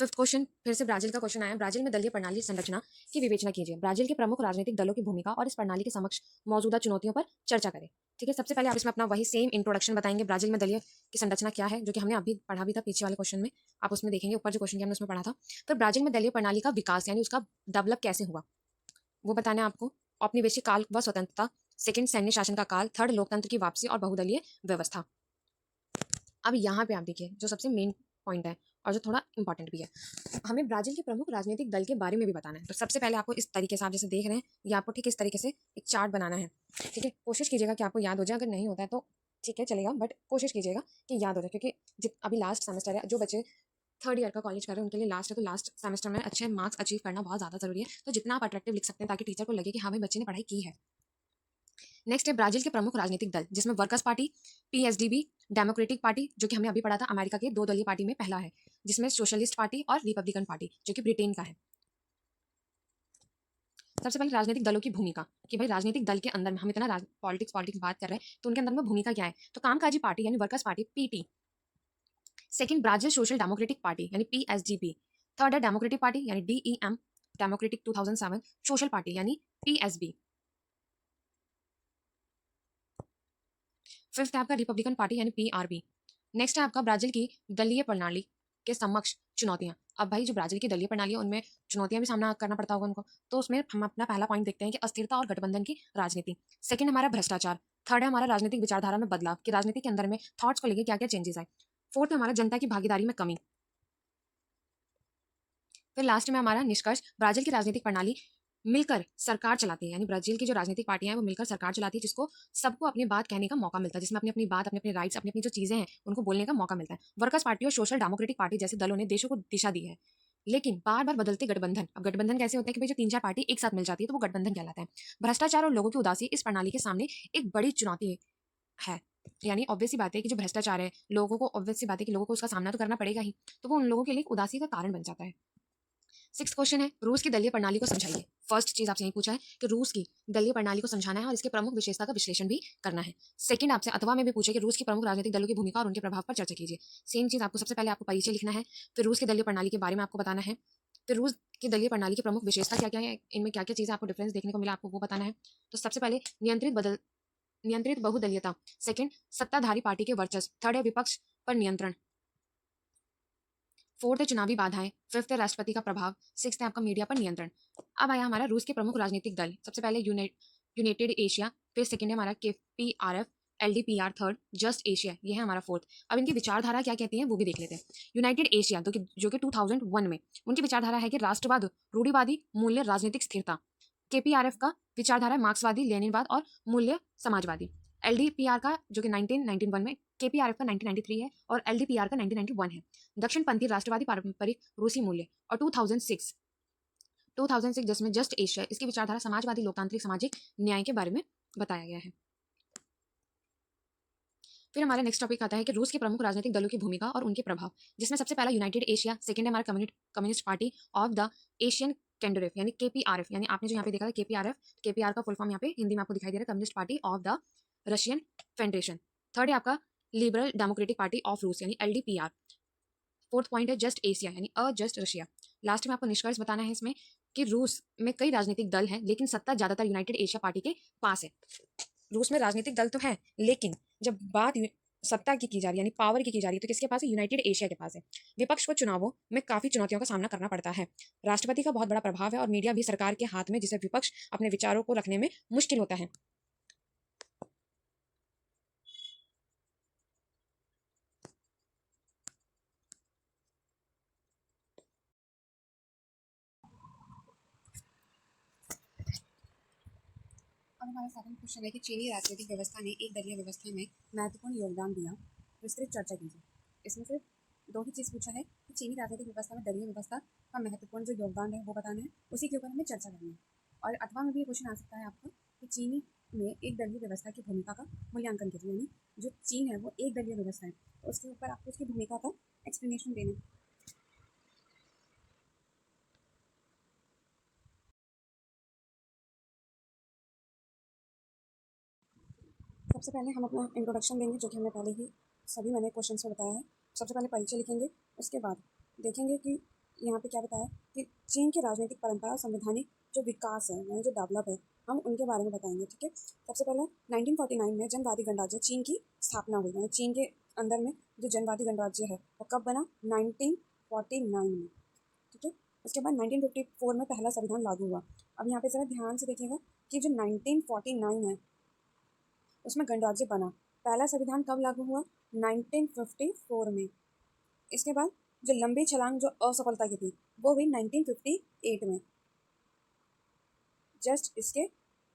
Speaker 1: फिफ्थ क्वेश्चन फिर से ब्राजील का क्वेश्चन आया। ब्राजील में दलीय प्रणाली संरचना की विवेचना कीजिए। ब्राजील के प्रमुख राजनीतिक दलों की भूमिका और इस प्रणाली के समक्ष मौजूदा चुनौतियों पर चर्चा करें। ठीक है, सबसे पहले आप इसमें अपना वही सेम इंट्रोडक्शन बताएंगे, ब्राजील में दलीय की संरचना क्या है, जो कि हमने अभी पढ़ा भी था पीछे वाले क्वेश्चन में। आप उसमें देखेंगे ऊपर जो क्वेश्चन हमने उसमें पढ़ा था। फिर ब्राजील में दलीय प्रणाली का विकास यानी उसका डेवलप कैसे हुआ वो बताना है आपको। औपनिवेशिक काल व स्वतंत्रता, सेकंड सैन्य शासन का काल, थर्ड लोकतंत्र की वापसी और बहुदलीय व्यवस्था। अब यहाँ पे आप देखिए जो सबसे मेन पॉइंट है और जो थोड़ा इंपॉर्टेंट भी है, हमें ब्राजील के प्रमुख राजनीतिक दल के बारे में भी बताना है। तो सबसे पहले आपको इस तरीके से, आप जैसे देख रहे हैं, ये आपको ठीक इस तरीके से एक चार्ट बनाना है। ठीक है, कोशिश कीजिएगा कि आपको याद हो जाए, अगर नहीं होता है तो ठीक है चलेगा, बट कोशिश कीजिएगा कि याद हो जाए, क्योंकि अभी लास्ट सेमेस्टर है, जो बच्चे थर्ड ईयर का कॉलेज कर रहे हैं उनके लिए लास्ट है, तो लास्ट सेमेस्टर में अच्छे मार्क्स अचीव करना बहुत ज़्यादा जरूरी है। तो जितना आप अट्रैक्टिव लिख सकते हैं ताकि टीचर को लगे कि हाँ भाई बच्चे ने पढ़ाई की है। नेक्स्ट है ब्राजील के प्रमुख राजनीतिक दल, जिसमें वर्कर्स पार्टी, पीएसडीबी, डेमोक्रेटिक पार्टी जो कि हमने अभी पढ़ा था अमेरिका के दो दलीय पार्टी में पहला है, जिसमें सोशलिस्ट पार्टी और रिपब्लिकन पार्टी जो कि ब्रिटेन का है। सबसे पहले राजनीतिक दलों की भूमिका, कि भाई राजनीतिक दल के अंदर में हम इतना पॉलिटिक्स पॉलिटिक्स बात कर रहे हैं तो उनके अंदर में भूमिका क्या है। तो कामकाजी पार्टी यानी workers party PT, second Brazil social democratic party यानी पीएसडीपी, थर्ड है डेमोक्रेटिक पार्टी यानी डीईएम डेमोक्रेटिक 2007, सोशल पार्टी यानी पीएसबी, फिफ्थ है आपका रिपब्लिकन पार्टी यानी पीआरबी। नेक्स्ट है आपका ब्राजील की दलीय प्रणाली के समक्ष चुनौतियां। अब भाई जो ब्राजील की दलीय प्रणाली है उनमें चुनौतियां भी सामना करना पड़ता होगा उनको, तो उसमें हम अपना पहला पॉइंट देखते हैं कि अस्थिरता और गठबंधन की राजनीति, सेकंड हमारा भ्रष्टाचार, थर्ड है हमारा राजनीतिक विचारधारा में बदलाव, कि राजनीति के अंदर में थॉट्स को लेकर क्या क्या चेंजेस आए, फोर्थ है हमारा जनता की भागीदारी में कमी, फिर लास्ट में हमारा निष्कर्ष ब्राजील की राजनीतिक प्रणाली मिलकर सरकार चलाती है, यानी ब्राजील की जो राजनीतिक पार्टियां हैं वो मिलकर सरकार चलाती है, जिसको सबको अपनी बात कहने का मौका मिलता है, जिसमें अपनी अपनी बात, अपने अपने राइट्स, अपनी अपनी जो चीजें हैं उनको बोलने का मौका मिलता है। वर्कर्स पार्टी और सोशल डेमोक्रेटिक पार्टी जैसे दलों ने देशों को दिशा दी है, लेकिन बार बार बदलते गठबंधन, अब गठबंधन कैसे होते हैं कि भाई जो तीन चार पार्टी एक साथ मिल जाती है तो वो गठबंधन कहलाता है। भ्रष्टाचार और लोगों की उदासी इस प्रणाली के सामने एक बड़ी चुनौती है। यानी ऑब्वियस सी बात है कि जो भ्रष्टाचार है, लोगों को ऑब्वियस सी बात है कि लोगों को उसका सामना तो करना पड़ेगा ही, तो वो उन लोगों के लिए एक उदासी का कारण बन जाता है। सिक्स क्वेश्चन है रूस की दलीय प्रणाली को समझाइए। फर्स्ट चीज आपसे यही पूछा है कि रूस की दलीय प्रणाली को समझाना है और इसके प्रमुख विशेषता का विश्लेषण भी करना है। सेकंड आपसे अथवा में भी पूछे कि रूस की प्रमुख राजनीतिक दलों की भूमिका और उनके प्रभाव पर चर्चा कीजिए। सेम चीज आपको सबसे पहले आपको परिचय लिखना है, फिर रूस की दलीय प्रणाली के बारे में आपको बताना है, फिर रूस की दलीय प्रणाली की प्रमुख विशेषता क्या क्या है, इनमें क्या क्या चीजें आपको डिफरेंस देखने को मिला आपको वो बताना है। तो सबसे पहले नियंत्रित बहुदलीयता, सेकंड सत्ताधारी पार्टी के वर्चस्व, थर्ड है विपक्ष पर नियंत्रण, फोर्थ है चुनावी बाधाएं, फिफ्थ है राष्ट्रपति का प्रभाव, सिक्स्थ है आपका मीडिया पर नियंत्रण। अब आया हमारा रूस के प्रमुख राजनीतिक दल, सबसे पहले यूनाइटेड एशिया, फिर सेकंड है हमारा केपीआरएफ, एलडीपीआर थर्ड, जस्ट एशिया, ये है हमारा फोर्थ। अब इनकी विचारधारा क्या कहती है वो भी देख लेते हैं। यूनाइटेड एशिया जो कि 2001 में, उनकी विचारधारा है कि राष्ट्रवाद, रूढ़िवादी मूल्य, राजनीतिक स्थिरता। केपीआरएफ का विचारधारा है मार्क्सवादी, लेनिनवाद और मूल्य समाजवादी। एलडीपीआर का जो कि 1991 में, केपीआरएफ का 1993 है और एलडीपीआर का 1991 है। दक्षिणपंथी राष्ट्रवादी पारंपरिक रूसी मूल्य। और 2006 जिसमें जस्ट एशिया, इसकी विचारधारा समाजवादी, लोकतांत्रिक, सामाजिक न्याय के बारे में बताया गया है। फिर हमारा नेक्स्ट टॉपिक आता है कि रूस के प्रमुख राजनीतिक दलों की भूमिका और उनके प्रभाव, जिसमें सबसे पहला यूनाइटेड एशिया, सेकंड है हमारा communist party of the Asian कैंडोरेफ यानी केपीआरएफ, यानी आपने जो यहाँ पे देखा था केपीआरएफ, केपीआर का फुल फॉर्म यहाँ पे हिंदी में आपको दिखाई दे रहा है, communist party of the Russian federation. Third है आपका लिबरल डेमोक्रेटिक पार्टी ऑफ रूस यानी एलडीपीआर। फोर्थ पॉइंट है जस्ट एशिया यानी जस्ट रशिया। लास्ट में आपको निष्कर्ष बताना है इसमें कि रूस में कई राजनीतिक दल हैं लेकिन सत्ता ज्यादातर यूनाइटेड एशिया पार्टी के पास है। रूस में राजनीतिक दल तो है लेकिन जब बात सत्ता की जा रही है यानी पावर की जा रही है तो किसके पास है, यूनाइटेड एशिया के पास है। विपक्ष को चुनावों में काफी चुनौतियों का सामना करना पड़ता है। राष्ट्रपति का बहुत बड़ा प्रभाव है और मीडिया भी सरकार के हाथ में, जिसे विपक्ष अपने विचारों को रखने में मुश्किल होता है। अब हमारा सेकंड क्वेश्चन है कि चीनी राजनीतिक व्यवस्था ने एक दलीय व्यवस्था में महत्वपूर्ण योगदान दिया, विस्तृत चर्चा कीजिए। इसमें सिर्फ दो ही चीज़ पूछा है कि चीनी राजनीतिक व्यवस्था में दलीय व्यवस्था का महत्वपूर्ण जो योगदान है वो बताना है, उसी के ऊपर हमें चर्चा करनी है। और अथवा में भी ये क्वेश्चन आ सकता है आपको कि चीनी में एक दलीय व्यवस्था की भूमिका का मूल्यांकन कीजिए, यानी जो चीन है वो एक दलीय व्यवस्था है तो उसके ऊपर आपको उसकी भूमिका का एक्सप्लेनेशन देना है। सबसे पहले हम अपना इंट्रोडक्शन देंगे जो कि हमने पहले ही सभी मैंने क्वेश्चन में बताया है। सबसे पहले परिचय लिखेंगे, उसके बाद देखेंगे कि यहाँ पे क्या बताया कि चीन की राजनीतिक परंपरा और संवैधानिक जो विकास है यानी जो डेवलप है, हम उनके बारे में बताएंगे। ठीक है, सबसे पहले 1949 में जनवादी गणराज्य चीन की स्थापना हुई, यानी चीन के अंदर में जो जनवादी गणराज्य है वो कब बना? 1949 में। ठीक है, उसके बाद 1954 में पहला संविधान लागू हुआ। अब यहाँ पे ज़रा ध्यान से देखिएगा कि जो 1949 है उसमें गणराज्य बना, पहला संविधान कब लागू हुआ? 1954 में। इसके बाद जो लंबी छलांग जो असफलता की थी वो हुई 1958 में, जस्ट इसके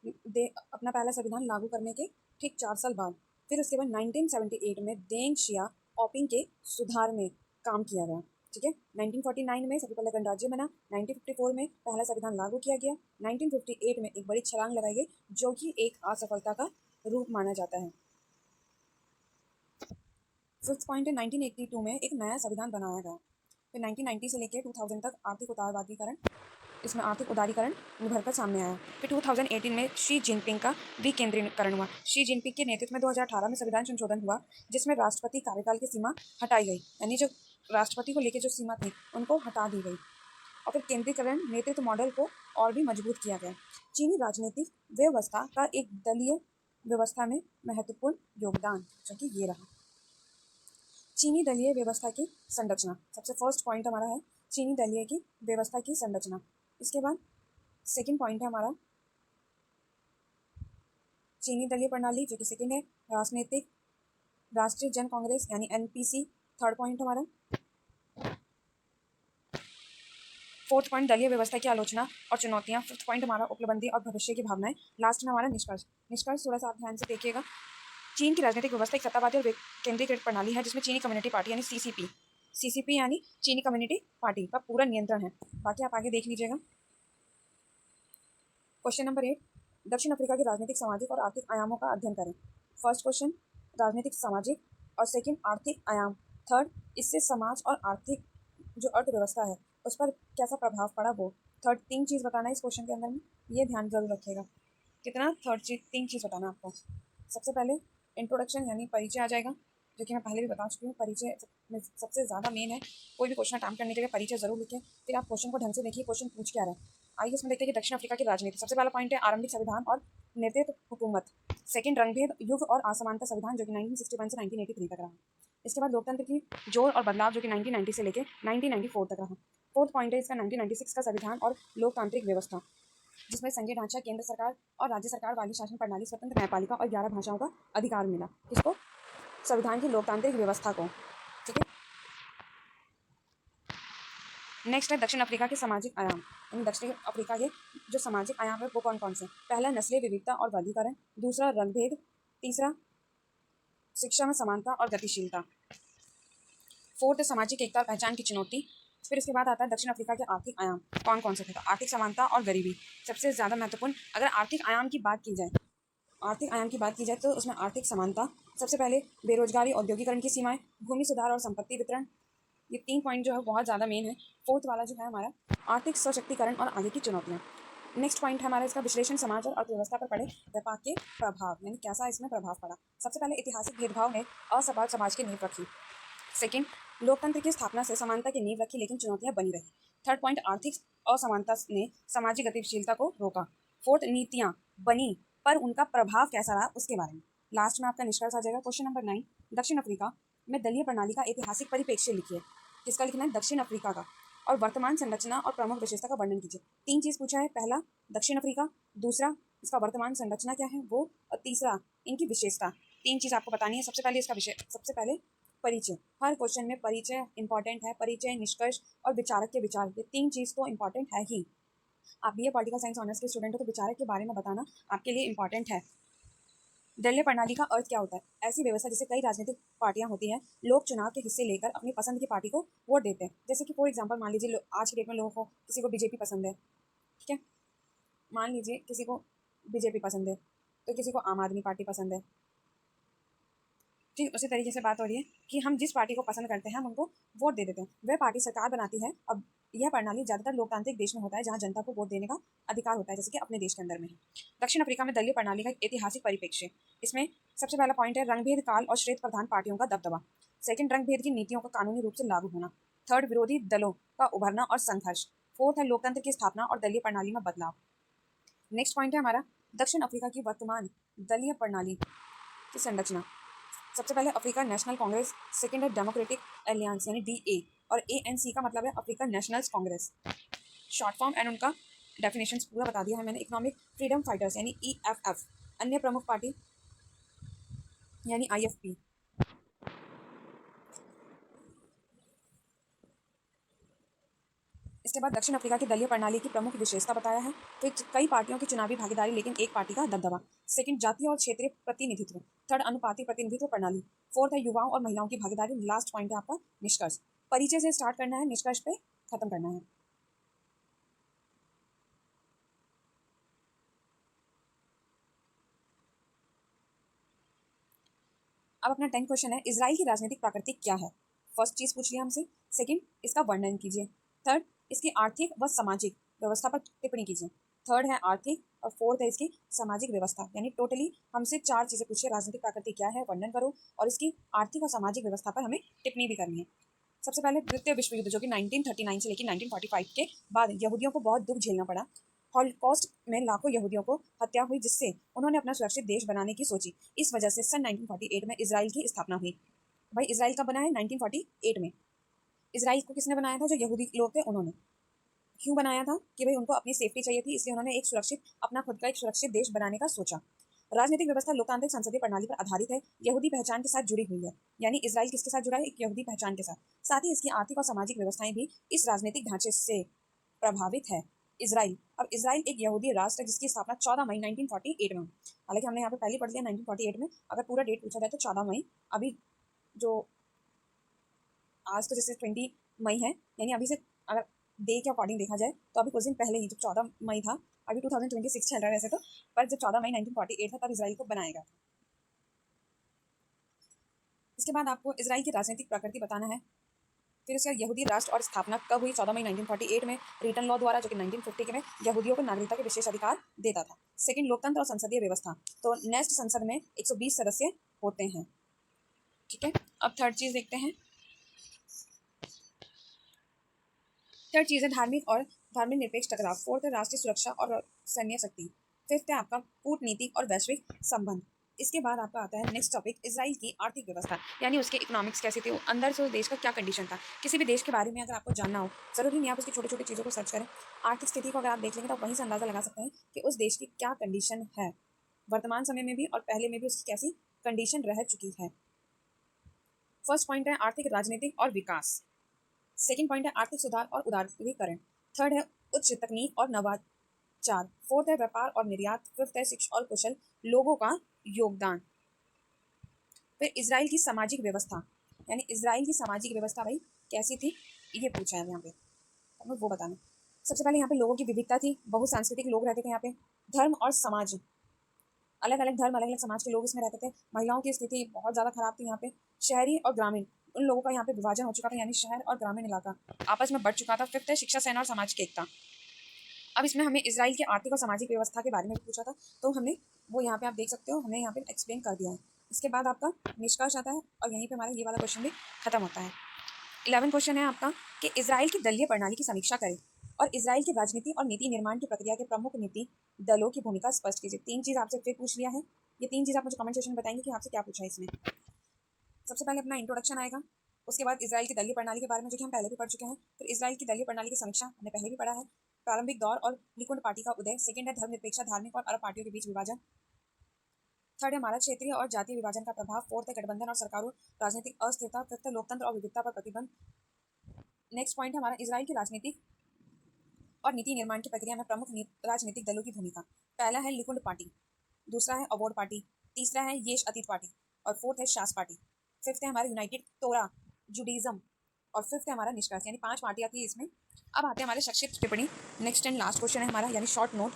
Speaker 1: अपना पहला संविधान लागू करने के ठीक 4 साल बाद। फिर उसके बाद 1978 में देंग शियाओपिंग के सुधार में काम किया गया। ठीक है, 1949 में सबसे पहले गणराज्य बना, 1954 में पहला संविधान लागू किया गया, 1958 में एक बड़ी छलांग लगाई गई जो कि एक असफलता का रूप माना जाता है। फिफ्थ पॉइंट है 1982 में एक नया संविधान बनाया गया। फिर 1990 से लेकर 2000 तक इसमें आर्थिक उदारीकरण निभर कर सामने आया। फिर 2018 में शी जिनपिंग का विकेंद्रीकरण हुआ। शी जिनपिंग के नेतृत्व में 2018 में संविधान संशोधन हुआ जिसमें राष्ट्रपति कार्यकाल की सीमा हटाई गई, यानी जो राष्ट्रपति को लेकर जो सीमा थी उनको हटा दी गई, और फिर केंद्रीकरण नेतृत्व मॉडल को और भी मजबूत किया गया। चीनी राजनीतिक व्यवस्था का एक दलीय व्यवस्था में महत्वपूर्ण योगदान, जो कि ये रहा। चीनी दलीय व्यवस्था की संरचना, सबसे फर्स्ट पॉइंट हमारा है चीनी दलीय की व्यवस्था की संरचना। इसके बाद सेकंड पॉइंट है हमारा चीनी दलीय प्रणाली, जो कि सेकंड है राजनीतिक राष्ट्रीय जन कांग्रेस यानी एनपीसी, थर्ड पॉइंट हमारा। फोर्थ पॉइंट दलीय व्यवस्था की आलोचना और चुनौतियां, फिफ्थ पॉइंट हमारा उपलब्धि और भविष्य की भावनाएं, लास्ट में हमारा निष्कर्ष। निष्कर्ष थोड़ा सा आप ध्यान से देखिएगा। चीन की राजनीतिक व्यवस्था एक सत्तावादी और केंद्रीकृत प्रणाली है जिसमें चीनी कम्युनिटी पार्टी यानी सीसीपी यानी चीनी कम्युनिटी पार्टी का पूरा नियंत्रण है। बाकी आप आगे देख लीजिएगा। क्वेश्चन नंबर 8, दक्षिण अफ्रीका के राजनीतिक, सामाजिक और आर्थिक आयामों का अध्ययन करें। फर्स्ट क्वेश्चन राजनीतिक सामाजिक, और सेकंड आर्थिक आयाम, थर्ड इससे समाज और आर्थिक जो अर्थव्यवस्था है उस पर कैसा प्रभाव पड़ा वो, थर्ड तीन चीज़ बताना है इस क्वेश्चन के अंदर में, ये ध्यान जरूर रखिएगा। कितना? थर्ड चीज, तीन चीज़ बताना आपको। सबसे पहले इंट्रोडक्शन यानी परिचय आ जाएगा, जो कि मैं पहले भी बता चुकी हूँ। परिचय में सबसे ज़्यादा मेन है, कोई भी क्वेश्चन अटैम्प्ट करने के लिए परिचय जरूर लिखें। फिर आप क्वेश्चन को ढंग से देखिए, क्वेश्चन पूछ क्या रहा है। आइए इसमें देखते हैं कि दक्षिण अफ्रीका की राजनीति। सबसे पहला पॉइंट है आरंभिक संविधान और नेतृत्व हुकूमत। सेकंड रंगभेद, युग और असमानता संविधान, जो कि 1961 से 1983 तक रहा। इसके बाद लोकतंत्र की जोर और बदलाव, जो कि 1990 से लेकर 1994 तक रहा। फोर्थ पॉइंट है इसका 1996 का संविधान और लोकतांत्रिक व्यवस्था, जिसमें संघीय ढांचा, केंद्र सरकार और राज्य सरकार वाली शासन प्रणाली, स्वतंत्र न्यायपालिका और 11 भाषाओं का अधिकार मिला। किसको? संविधान की लोकतांत्रिक व्यवस्था को। ठीक है, नेक्स्ट है दक्षिण अफ्रीका के सामाजिक आयाम, यानी दक्षिण अफ्रीका के जो सामाजिक आयाम है वो कौन कौन से? पहला नस्लीय विविधता और वर्गीकरण, दूसरा रंगभेद, तीसरा शिक्षा में समानता और गतिशीलता, फोर्थ सामाजिक एकता और पहचान की चुनौती। फिर इसके बाद आता है दक्षिण अफ्रीका के आर्थिक आयाम, कौन कौन से थे? तो आर्थिक समानता और गरीबी सबसे ज़्यादा महत्वपूर्ण। अगर आर्थिक आयाम की बात की जाए तो उसमें आर्थिक समानता सबसे पहले, बेरोजगारी, औद्योगिकरण की सीमाएं, भूमि सुधार और संपत्ति वितरण, ये तीन पॉइंट जो है बहुत ज़्यादा मेन है। फोर्थ वाला जो है हमारा आर्थिक सशक्तिकरण और आगे की चुनौतियाँ। नेक्स्ट पॉइंट है हमारा इसका विश्लेषण, समाज और अर्थव्यवस्था पर पड़े व्यापार के प्रभाव, यानी कैसा इसमें प्रभाव पड़ा। सबसे पहले ऐतिहासिक भेदभाव ने असमान समाज की नींव रखी। सेकंड, लोकतंत्र की स्थापना से समानता की नींव रखी लेकिन चुनौतियां बनी रही। थर्ड पॉइंट, आर्थिक असमानता ने सामाजिक गतिशीलता को रोका। फोर्थ, नीतियां बनी पर उनका प्रभाव कैसा रहा उसके बारे में। लास्ट में आपका निष्कर्ष आ जाएगा। क्वेश्चन नंबर 9, दक्षिण अफ्रीका में दलीय प्रणाली का ऐतिहासिक परिप्रेक्ष्य लिखिए। किसका लिखना है? दक्षिण अफ्रीका का। और वर्तमान संरचना और प्रमुख विशेषता का वर्णन कीजिए। तीन चीज पूछा है, पहला दक्षिण अफ्रीका, दूसरा इसका वर्तमान संरचना क्या है वो, और तीसरा इनकी विशेषता। तीन चीज आपको बतानी है। सबसे पहले परिचय। हर क्वेश्चन में परिचय इंपॉर्टेंट है। परिचय, निष्कर्ष और विचारक के विचार, ये तीन चीज तो इंपॉर्टेंट है ही। आप भी पॉलिटिकल साइंस ऑनर्स के स्टूडेंट हो तो विचारक के बारे में बताना आपके लिए इंपॉर्टेंट है। दलीय प्रणाली का अर्थ क्या होता है? ऐसी व्यवस्था जिससे कई राजनीतिक पार्टियां होती हैं, लोग चुनाव के हिस्से लेकर अपनी पसंद की पार्टी को वोट देते हैं। जैसे कि फॉर एग्जांपल मान लीजिए आज की डेट में लोगों को किसी को बीजेपी पसंद है, ठीक है, मान लीजिए किसी को बीजेपी पसंद है तो किसी को आम आदमी पार्टी पसंद है। ठीक उसी तरीके से बात हो रही है कि हम जिस पार्टी को पसंद करते हैं हम उनको वोट दे देते हैं, वह पार्टी सरकार बनाती है। अब यह प्रणाली ज़्यादातर लोकतांत्रिक देश में होता है जहां जनता को वोट देने का अधिकार होता है, जैसे कि अपने देश के अंदर में है। दक्षिण अफ्रीका में दलीय प्रणाली का ऐतिहासिक परिप्रेक्ष्य, इसमें सबसे पहला पॉइंट है रंगभेद काल और श्वेत प्रधान पार्टियों का दबदबा। सेकंड, रंगभेद की नीतियों का कानूनी रूप से लागू होना। थर्ड, विरोधी दलों का उभरना और संघर्ष। फोर्थ है लोकतंत्र की स्थापना और दलीय प्रणाली में बदलाव। नेक्स्ट पॉइंट है हमारा दक्षिण अफ्रीका की वर्तमान दलीय प्रणाली की संरचना। सबसे पहले अफ्रीका नेशनल कांग्रेस, सेकंड है डेमोक्रेटिक एलियंस यानी DA, और ANC का मतलब है African nationals Congress, short form. And उनका डेफिनेशंस पूरा बता दिया है मैंने। इकोनॉमिक फ्रीडम फाइटर्स यानी EFF, अन्य प्रमुख पार्टी यानी IFP। इसके बाद दक्षिण अफ्रीका की दलीय प्रणाली की प्रमुख विशेषता बताया है। फिर कई पार्टियों की चुनावी भागीदारी लेकिन एक पार्टी का दबदबा। सेकंड, जातीय और क्षेत्रीय प्रतिनिधित्व। थर्ड, अनुपाती प्रतिनिधित्व प्रणाली। फोर्थ है युवाओं और महिलाओं की भागीदारी। लास्ट पॉइंट है आपका निष्कर्ष। परिचय से स्टार्ट करना है, निष्कर्ष पे खत्म करना है। अब अपना 10 क्वेश्चन है, इजराइल की राजनीतिक प्रकृति क्या है। फर्स्ट चीज पूछ लिया हमसे। सेकंड, इसका वर्णन कीजिए। थर्ड, इसकी आर्थिक व सामाजिक व्यवस्था पर टिप्पणी कीजिए। थर्ड है आर्थिक, और फोर्थ है इसकी सामाजिक व्यवस्था। यानी टोटली हमसे 4 चीजें पूछिए, राजनीतिक प्रकृति क्या है, वर्णन करो, और इसकी आर्थिक और सामाजिक व्यवस्था पर हमें टिप्पणी भी करनी है। सबसे पहले द्वितीय विश्व युद्ध जो कि 1939 से लेकर 1945 के बाद यहूदियों को बहुत दुख झेलना पड़ा। हॉलोकॉस्ट में लाखों यहूदियों को हत्या हुई, जिससे उन्होंने अपना सुरक्षित देश बनाने की सोची। इस वजह से सन 1948 में इजराइल की स्थापना हुई। भाई इजराइल का बना है 1948 में। इजराइल को किसने बनाया था? जो यहूदी लोग थे उन्होंने। क्यों बनाया था? कि भाई उनको अपनी सेफ्टी चाहिए थी, इसलिए उन्होंने एक सुरक्षित, अपना खुद का एक सुरक्षित देश बनाने का सोचा। राजनीतिक व्यवस्था लोकतांत्रिक संसदीय प्रणाली पर आधारित है, यहूदी पहचान के साथ जुड़ी हुई है। यानी इजराइल किसके साथ जुड़ा है? एक यहूदी पहचान के साथ। साथ ही इसकी आर्थिक और सामाजिक व्यवस्थाएं भी इस राजनीतिक ढांचे से प्रभावित है। इजराइल, अब इजराइल एक यहूदी राष्ट्र है जिसकी स्थापना 14 मई 1948 में। हालांकि हमने यहाँ पे पहले पढ़ लिया 1948 में, अगर पूरा डेट पूछा जाए तो 14 मई। अभी जो आज तो जैसे 20 मई है, यानी अभी से अगर डे के अकॉर्डिंग देखा जाए तो अभी कुछ दिन पहले ही, जब 14 मई था, अभी 2026 चल रहा है वैसे तो, पर जब 14 मई 1948 था तब इजराइल को बनाया गया। इसके बाद आपको इजराइल की राजनीतिक प्रकृति बताना है। फिर उसका यहूदी राष्ट्र और स्थापना कब हुई? 14 मई 1948 में, रिटर्न लॉ द्वारा, जो कि 1950 के में यहूदियों को नागरिकता के विशेष अधिकार देता था। सेकंड, लोकतंत्र और संसदीय व्यवस्था। तो नेक्स्ट संसद में 120 सदस्य होते हैं। ठीक है, अब थर्ड चीज देखते हैं। थर्ड चीज है धार्मिक निरपेक्ष टकराव। फोर्थ है राष्ट्रीय सुरक्षा और सैन्य शक्ति। फिफ्थ है आपका कूटनीतिक और वैश्विक संबंध। इसके बाद आपका आता है नेक्स्ट टॉपिक, इजराइल की आर्थिक व्यवस्था, यानी उसके इकोनॉमिक्स कैसी थी, अंदर से उस देश का क्या कंडीशन था। किसी भी देश के बारे में अगर आपको जानना हो, जरूरी नहीं आप उसकी छोटी छोटी चीज़ों को सर्च करें, आर्थिक स्थिति को अगर आप देख लेंगे तो आप वहीं से अंदाजा लगा सकते हैं कि उस देश की क्या कंडीशन है, वर्तमान समय में भी और पहले में भी उसकी कैसी कंडीशन रह चुकी है। फर्स्ट पॉइंट है आर्थिक, राजनीतिक और विकास। सेकंड पॉइंट है आर्थिक सुधार और उदारीकरण। थर्ड है उच्च तकनीक और नवाचार। फोर्थ है व्यापार और निर्यात। फिफ्थ है शिक्षा और कुशल लोगों का योगदान। फिर इजराइल की सामाजिक व्यवस्था, यानी इजराइल की सामाजिक व्यवस्था भाई कैसी थी, ये पूछा है यहाँ पे, हमें वो बताना। सबसे पहले यहाँ पे लोगों की विविधता थी, बहुसांस्कृतिक लोग रहते थे यहाँ पे। धर्म और समाज, अलग अलग धर्म, अलग अलग समाज के लोग इसमें रहते थे। महिलाओं की स्थिति बहुत ज़्यादा खराब थी यहाँ पे। शहरी और ग्रामीण, उन लोगों का यहाँ पे विभाजन हो चुका था, यानी शहर और ग्रामीण इलाका आपस में बढ़ चुका था। फिफ्थ है शिक्षा, सेना और सामाजिक एकता। अब इसमें हमें इजराइल की आर्थिक और सामाजिक व्यवस्था के बारे में पूछा था, तो हमने वो यहाँ पे आप देख सकते हो, हमने यहाँ पे एक्सप्लेन कर दिया है। इसके बाद आपका निष्कर्ष आता है और यहीं पे हमारा ये वाला क्वेश्चन भी खत्म होता है। 11 क्वेश्चन है आपका कि इजराइल की दलीय प्रणाली की समीक्षा करें और इजराइल की राजनीति और नीति निर्माण की प्रक्रिया के प्रमुख नीति दलों की भूमिका स्पष्ट कीजिए। 3 चीज़ आपसे फिर पूछ लिया है, ये 3 चीज़ आप मुझे कमेंट सेक्शन में बताएंगे कि आपसे क्या पूछा है इसमें। सबसे पहले अपना इंट्रोडक्शन आएगा, उसके बाद इजराइल की दलीय प्रणाली के बारे में जो कि हम पहले भी पढ़ चुके हैं। फिर इजराइल की दलीय प्रणाली की समीक्षा हमने पहले भी पढ़ा है। प्रारंभिक दौर और लिकुड पार्टी का उदय। सेकंड है धर्मनिरपेक्ष, धार्मिक और अरब पार्टियों के बीच विभाजन। थर्ड है हमारा क्षेत्रीय और जातीय विभाजन का प्रभाव। फोर्थ है गठबंधन और सरकारों, राजनीतिक अस्थिरता। फिफ्थ है लोकतंत्र और विविधता पर प्रतिबंध। नेक्स्ट पॉइंट है हमारा इजराइल की राजनीतिक और नीति निर्माण की प्रक्रिया में प्रमुख राजनीतिक दलों की भूमिका। पहला है लिकुड पार्टी, दूसरा है अवोड पार्टी, तीसरा है येश अतीत पार्टी, और फोर्थ है शास पार्टी। फिफ्थ है हमारा यूनाइटेड तोरा जुडिज्म, और फिफ्थ है हमारा निष्कर्ष, यानी 5 पार्टियां थी इसमें। अब आते हैं हमारे संक्षिप्त टिप्पणी। नेक्स्ट एंड लास्ट क्वेश्चन है हमारा, यानी शॉर्ट नोट।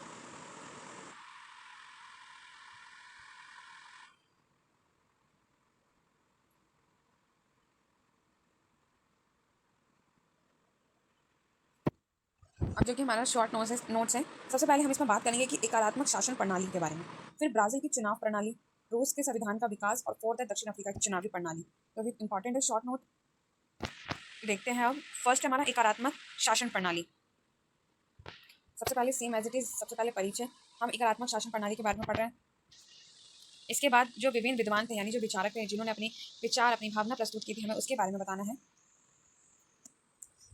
Speaker 1: अब जो कि हमारा शॉर्ट नोट्स है, सबसे पहले हम इसमें बात करेंगे कि एकात्मक शासन प्रणाली के बारे में। फिर ब्राज़ील की चुनाव प्रणाली, रूस के संविधान का विकास, और फोर्थ है दक्षिण अफ्रीका की चुनावी प्रणाली। तो भी इंपॉर्टेंट है शॉर्ट नोट। देखते हैं अब फर्स्ट हमारा एकात्मक शासन प्रणाली। सबसे पहले सेम एज इट इज, सबसे पहले परिचय, हम एकात्मक शासन प्रणाली के बारे में पढ़ रहे हैं। इसके बाद जो विभिन्न विद्वान थे यानी जो विचारक थे जिन्होंने अपनी विचार अपनी भावना प्रस्तुत की थी, हमें उसके बारे में बताना है।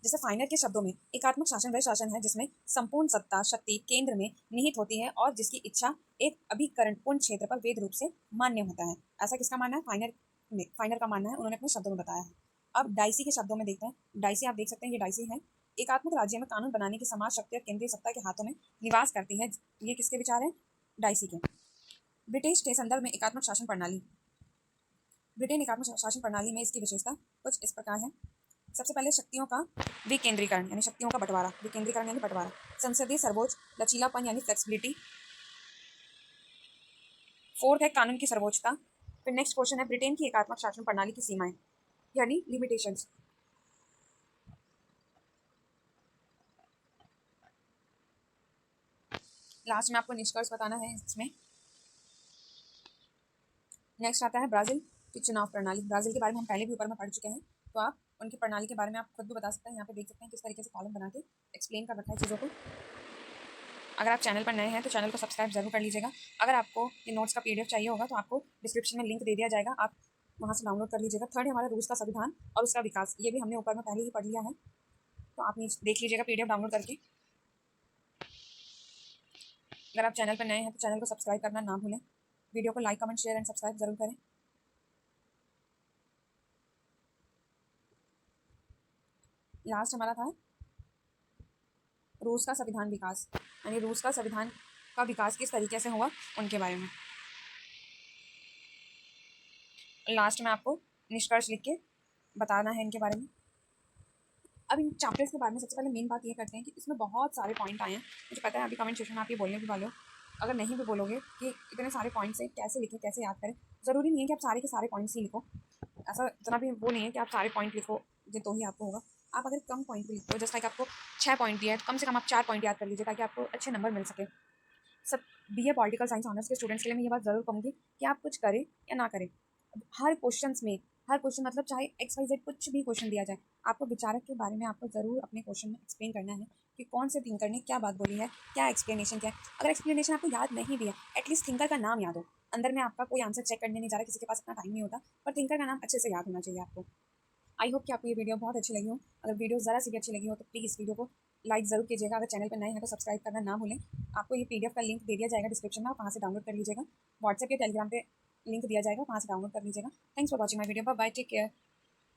Speaker 1: जैसे फाइनर के शब्दों में एकात्मक शासन वह शासन है जिसमें संपूर्ण सत्ता शक्ति केंद्र में निहित होती है और जिसकी इच्छा एक अभिकरणपूर्ण क्षेत्र पर वेद रूप से मान्य होता है। ऐसा किसका मानना है? फाइनर का मानना है, उन्होंने अपने शब्दों में बताया है। अब डाइसी के शब्दों में देखते हैं। डाइसी आप देख सकते हैं, ये डाइसी है। एकात्मक राज्य में कानून बनाने की समाज शक्ति और केंद्रीय सत्ता के हाथों में निवास करती है। ये किसके विचार है? डाइसी के। ब्रिटिश के संदर्भ में एकात्मक शासन प्रणाली, ब्रिटेन एकात्मक शासन प्रणाली में इसकी विशेषता कुछ इस प्रकार है। सबसे पहले शक्तियों का विकेंद्रीकरण यानी शक्तियों का बंटवारा, विकेंद्रीकरण यानी बंटवारा, संसदीय सर्वोच्च लचीलापन यानी फ्लेक्सिबिलिटी, फोर्थ है कानून की सर्वोच्चता। फिर नेक्स्ट क्वेश्चन है ब्रिटेन की एकात्मक शासन प्रणाली की सीमाएं यानी लिमिटेशंस। लास्ट में आपको निष्कर्ष बताना है इसमें। नेक्स्ट आता है ब्राजील की चुनाव प्रणाली। ब्राजील के बारे में हम पहले भी ऊपर में पढ़ चुके हैं, तो आप उनकी प्रणाली के बारे में आप खुद भी बता सकते हैं। यहाँ पे देख सकते हैं किस तरीके से कॉलम बना के एक्सप्लेन कर रखा है चीज़ों को। अगर आप चैनल पर नए हैं तो चैनल को सब्सक्राइब जरूर कर लीजिएगा। अगर आपको ये नोट्स का PDF चाहिए होगा तो आपको डिस्क्रिप्शन में लिंक दे दिया जाएगा, आप वहाँ से डाउनलोड कर लीजिएगा। थर्ड है हमारा रूस का संविधान और उसका विकास, ये भी हमने ऊपर में पहले ही पढ़ लिया है, तो आप नीचे देख लीजिएगा PDF डाउनलोड करके। अगर आप चैनल पर नए हैं तो चैनल को सब्सक्राइब करना ना भूलें। वीडियो को like comment share and subscribe जरूर करें। लास्ट हमारा था रूस का संविधान विकास, यानी रूस का संविधान का विकास किस तरीके से हुआ उनके बारे में। लास्ट में आपको निष्कर्ष लिख के बताना है इनके बारे में। अब इन चैप्टर्स के बारे में सबसे पहले मेन बात ये करते हैं कि इसमें बहुत सारे पॉइंट आए हैं। मुझे पता है अभी कमेंट सेक्शन में आप ये बोलने भी वाले हो, अगर नहीं भी बोलोगे कि इतने सारे पॉइंट्स हैं कैसे लिखें कैसे याद करें, ज़रूरी नहीं है कि आप सारे के सारे पॉइंट्स ही लिखो। ऐसा इतना भी वो नहीं है कि आप सारे पॉइंट लिखो ये तो ही आपको होगा। आप अगर कम पॉइंट भी लिखते हो, जैसे लाइक आपको 6 पॉइंट दिया है तो कम से कम आप 4 पॉइंट याद कर लीजिए ताकि आपको अच्छे नंबर मिल सके। सब BA पॉलिटिकल साइंस ऑनर्स के स्टूडेंट्स के लिए मैं ये बात ज़रूर कहूँगी कि आप कुछ करें या ना करें, हर क्वेश्चंस में, हर क्वेश्चन मतलब चाहे XYZ कुछ भी क्वेश्चन दिया जाए, आपको विचारक के बारे में आपको ज़रूर अपने क्वेश्चन में एक्सप्लेन करना है कि कौन से थिंकर ने क्या बात बोली है, क्या एक्सप्लेनेशन क्या है। अगर एक्सप्लेनेशन आपको याद नहीं भी है, एटलीस्ट थिंकर का नाम याद हो। अंदर में आपका कोई आंसर चेक करने नहीं जा रहा, किसी के पास इतना टाइम नहीं होता, पर थिंकर का नाम अच्छे से याद होना चाहिए आपको। आई होप कि आपको ये वीडियो बहुत अच्छी लगी हो। अगर वीडियो ज़रा सी भी अच्छी लगी हो तो प्लीज़ वीडियो को लाइक ज़रूर कीजिएगा। अगर चैनल पर नए हैं तो सब्सक्राइब करना ना भूलें। आपको ये PDF का लिंक दे दिया जाएगा डिस्क्रिप्शन में, आप वहाँ से डाउनलोड कर लीजिएगा। व्हाट्सएप या टेलीग्राम पे लिंक दिया जाएगा, वहाँ से डाउनलोड कर लीजिएगा। Thanks for watching my video, bye bye, take care.